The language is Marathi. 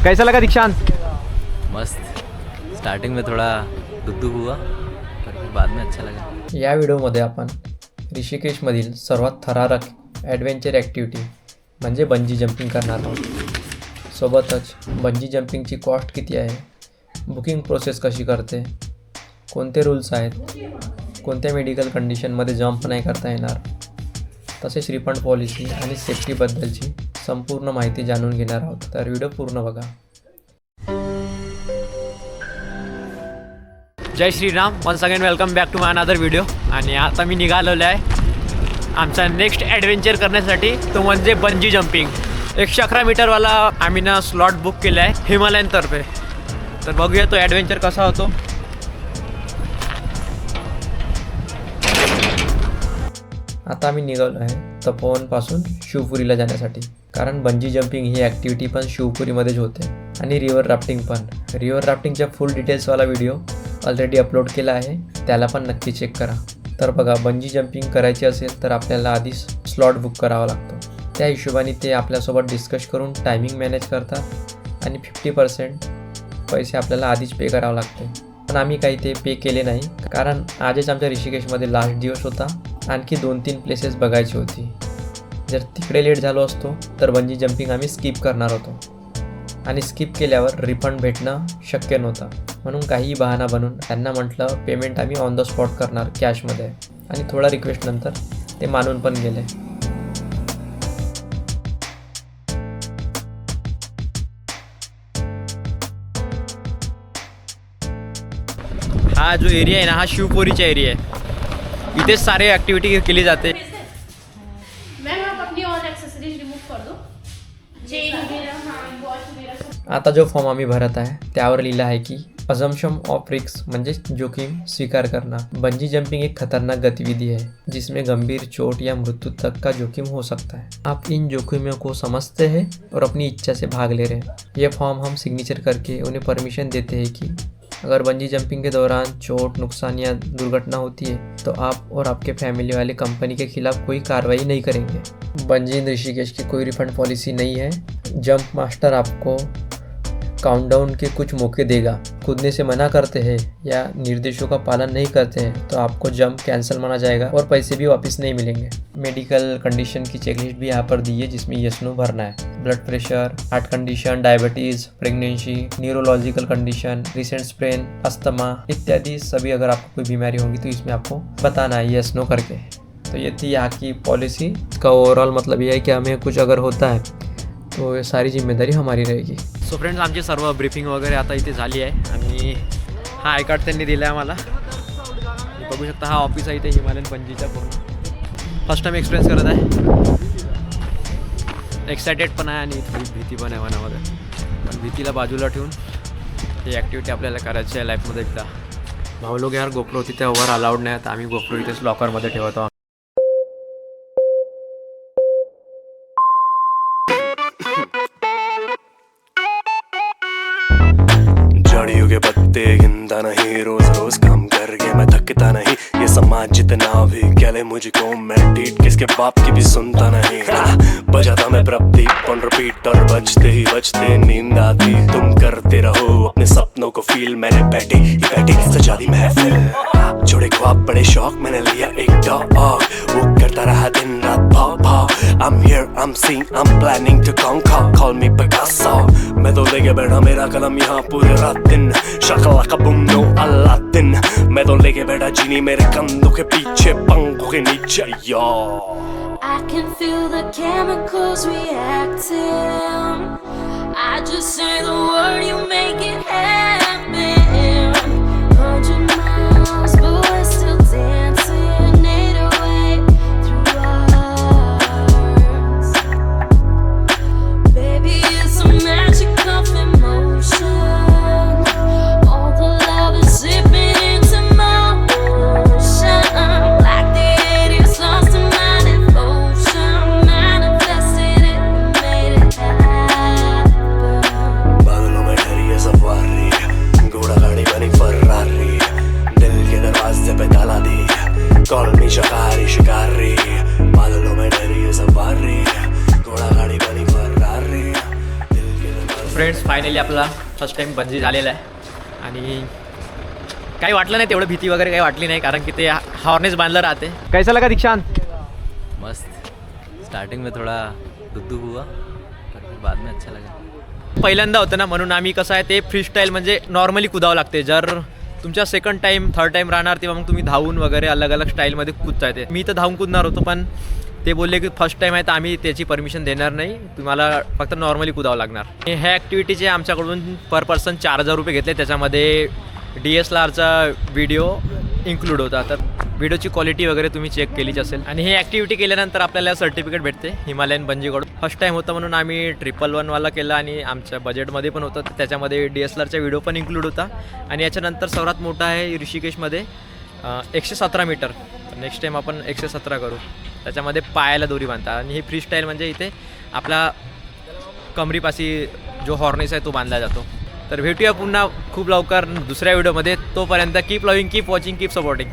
कैसा लगा दीक्षांत? मस्त। स्टार्टिंग में थोड़ा दुख हुआ पर फिर बाद में अच्छा लगा। या व्हिडिओमध्ये आपण ऋषिकेशमधील सर्वात थरारक ॲडव्हेंचर ॲक्टिव्हिटी म्हणजे बंजी जंपिंग करणार आहोत। सोबतच बंजी जंपिंगची कॉस्ट किती आहे, बुकिंग प्रोसेस कशी करते, कोणते रूल्स आहेत, कोणत्या मेडिकल कंडिशनमध्ये जंप नाही करता येणार, तसेच रिफंड पॉलिसी आणि सेफ्टीबद्दलची संपूर्ण माहिती जाणून घेणार आहोत। तर व्हिडिओ पूर्ण बघा। जय Shri Ram, once again welcome back to my another video. आणि आता मी निघालेलो आहे आमचा नेक्स्ट ॲडव्हेंचर करण्यासाठी, तो म्हणजे बंजी जंपिंग। 111 मीटरवाला आम्ही ना स्लॉट बुक केला आहे हिमालयनतर्फे। तर बघूया तो ॲडव्हेंचर कसा होतो। आता आम्ही निघालो आहे तपोवनपासून शिवपुरीला जाण्यासाठी, कारण बंजी जंपिंग ही ॲक्टिव्हिटी पण शिवपुरीमध्येच होते आणि रिव्हर राफ्टिंग पण। रिव्हर राफ्टिंगच्या फुल डिटेल्सवाला व्हिडिओ ऑलरेडी अपलोड केला आहे, त्याला पण नक्की चेक करा। तर बघा, बंजी जंपिंग करायची असेल तर आपल्याला आधीच स्लॉट बुक करावा लागतो। त्या हिशोबाने ते आपल्यासोबत डिस्कस करून टायमिंग मॅनेज करतात आणि 50% पैसे आपल्याला आधीच पे करावं लागते। पण आम्ही काही ते पे केले नाही, कारण आजच आमच्या ऋषिकेशमध्ये लास्ट दिवस होता, आणखी 2-3 प्लेसेस बघायची होती। जर तिकडे लेट झालो असतो तर बंजी जंपिंग आम्ही स्किप करणार होतो आणि स्किप केल्यावर रिफंड भेटणं शक्य नव्हतं। म्हणून काही बहाणा बनवून त्यांना म्हटलं पेमेंट आम्ही ऑन द स्पॉट करणार कॅशमध्ये, आणि थोडा रिक्वेस्टनंतर ते मानून पण गेले। हा जो एरिया आहे ना, हा शिवपुरीचा एरिया आहे। इथेच सारे ॲक्टिव्हिटी केली जाते। मैम आप अपनी ऑल एक्सेसरीज रिमूव कर दो, चेन वगैरह, हाँ वॉच वगैरह। आता जो फॉर्म आम्ही भरत आहे त्यावर लिहिलं आहे की अजम्पशन ऑफ रिस्क म्हणजे जोखिम स्वीकार करना। बंजी जंपिंग एक खतरनाक गतिविधि है जिसमें गंभीर चोट या मृत्यु तक का जोखिम हो सकता है। आप इन जोखिमों को समझते हैं और अपनी इच्छा से भाग ले रहे हैं। यह फॉर्म हम सिग्नेचर करके उन्हें परमिशन देते हैं कि अगर बंजी जंपिंग के दौरान चोट, नुकसान या दुर्घटना होती है तो आप और आपके फैमिली वाले कंपनी के खिलाफ कोई कार्रवाई नहीं करेंगे। बंजी इन ऋषिकेश की कोई रिफंड पॉलिसी नहीं है। जंप मास्टर आपको काउंटडाउन के कुछ मौके देगा। कूदने से मना करते हैं या निर्देशों का पालन नहीं करते हैं तो आपको जंप कैंसिल माना जाएगा और पैसे भी वापस नहीं मिलेंगे। मेडिकल कंडीशन की चेकलिस्ट भी यहाँ पर दी है, जिसमें यस नो भरना है। Blood pressure, heart condition, diabetes, pregnancy, neurological condition, recent sprain, asthma इत्यादि सभी अगर आपको कोई बीमारी होगी तो इसमें आपको बताना है यस नो करके। तो ये थी यहाँ की पॉलिसी। इसका ओवरऑल मतलब ये है कि हमें कुछ अगर होता है तो ये सारी जिम्मेदारी हमारी रहेगी। सो फ्रेंड्स, आमची सर्व ब्रीफिंग वगैरे आता इथे झाली आहे आणि हा आय कार्ड त्यांनी दिला आहे आम्हाला। बघू शकता, हा ऑफिस आहे इथे हिमालयन बंजीचा पूर्ण। फर्स्ट टाइम एक्सपिरियन्स करत आहे, एक्सायटेड पण आहे आणि थोडी भीती पण आहे मनामध्ये। पण भीतीला बाजूला ठेवून ही ॲक्टिव्हिटी आपल्याला करायची आहे लाईफमध्ये एकदा। भाऊ लोक यार गोप्रो तिथे वर अलाउड नाही, तर आम्ही गोप्रो इथेच लॉकरमध्ये ठेवतो। झाड़ियों के पत्ते गिनता नहीं, रोज रोज काम करके मैं थकता नहीं। ये समाज जितना भी कह ले मुझको, मैं डीट किसके बाप की भी सुनता नहीं। बजाता मैं प्रदीप ऑन रिपीट और बजते ही बजते नींद आती। तुम करते रहो अपने सपनों को फील, मैंने बैठी सजा दी महफिल। जोड़े ख्वाब बड़े शौक, मैंने लिया एक डॉग, वो करता रहा दिन रात भाव भाव। I'm here, I'm seeing, I'm planning to conquer, call me Picasso। मैं तो लेके बैठा मेरा कलम यहाँ पूरे रात दिन, शाका बुम नो अलादीन। मैं तो लेके बैठा जीनी मेरे कंधों के पीछे, पंखों के नीचे यो। I can feel the chemicals reacting. I just say the word, you make it happen. 100 miles, but we're still dancing. 808 through arms. Baby, it's a magic of emotion. All the love is slipping into motion. Like the 80s, lost in my devotion. Manifested it, made it happen. बादलों में ठहरी है सवारी, घोड़ा गाड़ी बनी फरारी। दिल के दरवाजे पे ताला दी, कॉल मी शिकारी शिकारी। बादलों में ठहरी है सवारी, घोड़ा गाड़ी बनी फरारी। दिल के दरवाजे फ्रेंड्स फायनली आपला फर्स्ट टाइम बंजी झालेला आहे आणि काही वाटलं नाही, तेवढं भीती वगैरे काही वाटली नाही कारण की ते हॉर्नेस बांधलं राहते. कैसा लगा दीक्षांत? मस्त. स्टार्टिंग में थोड़ा दुख हुआ पर फिर बाद में अच्छा लगा. पहिल्यांदा होतं ना, म्हणून आम्ही कसं आहे ते फ्री स्टाईल म्हणजे नॉर्मली कुदावं लागते. जर तुमच्या सेकंड टाईम थर्ड टाईम राहणार तेव्हा मग तुम्ही धावून वगैरे अलग अलग स्टाईलमध्ये कुदता येते. मी तर धावून कुदणार होतो पण ते बोलले की फर्स्ट टाईम आहे तर आम्ही त्याची परमिशन देणार नाही, तुम्हाला फक्त नॉर्मली कुदावं लागणार. ह्या ॲक्टिव्हिटीचे आमच्याकडून पर पर्सन 4,000 रुपये घेतले. त्याच्यामध्ये DSLRचा व्हिडिओ इन्क्लूड होता. तर व्हिडिओची क्वालिटी वगैरे तुम्ही चेक केलीच असेल. आणि ही ॲक्टिव्हिटी केल्यानंतर आपल्याला सर्टिफिकेट भेटते हिमालयन बंजीकडून. फर्स्ट टाईम होतं म्हणून आम्ही 111वाला केला आणि आमच्या बजेटमध्ये पण होतं. त्याच्यामध्ये DSLRचा व्हिडिओ पण इन्क्लूड होता. आणि याच्यानंतर सर्वात मोठा आहे ऋषिकेशमध्ये 117 मीटर. नेक्स्ट टाईम आपण 117 करू. त्याच्यामध्ये पायाला दोरी बांधतात आणि ही फ्री स्टाईल म्हणजे इथे आपला कमरीपाशी जो हॉर्नेस आहे तो बांधला जातो. तर भेटूया पुन्हा खूप लवकर दुसऱ्या व्हिडिओमध्ये. तोपर्यंत keep loving, keep watching, keep supporting.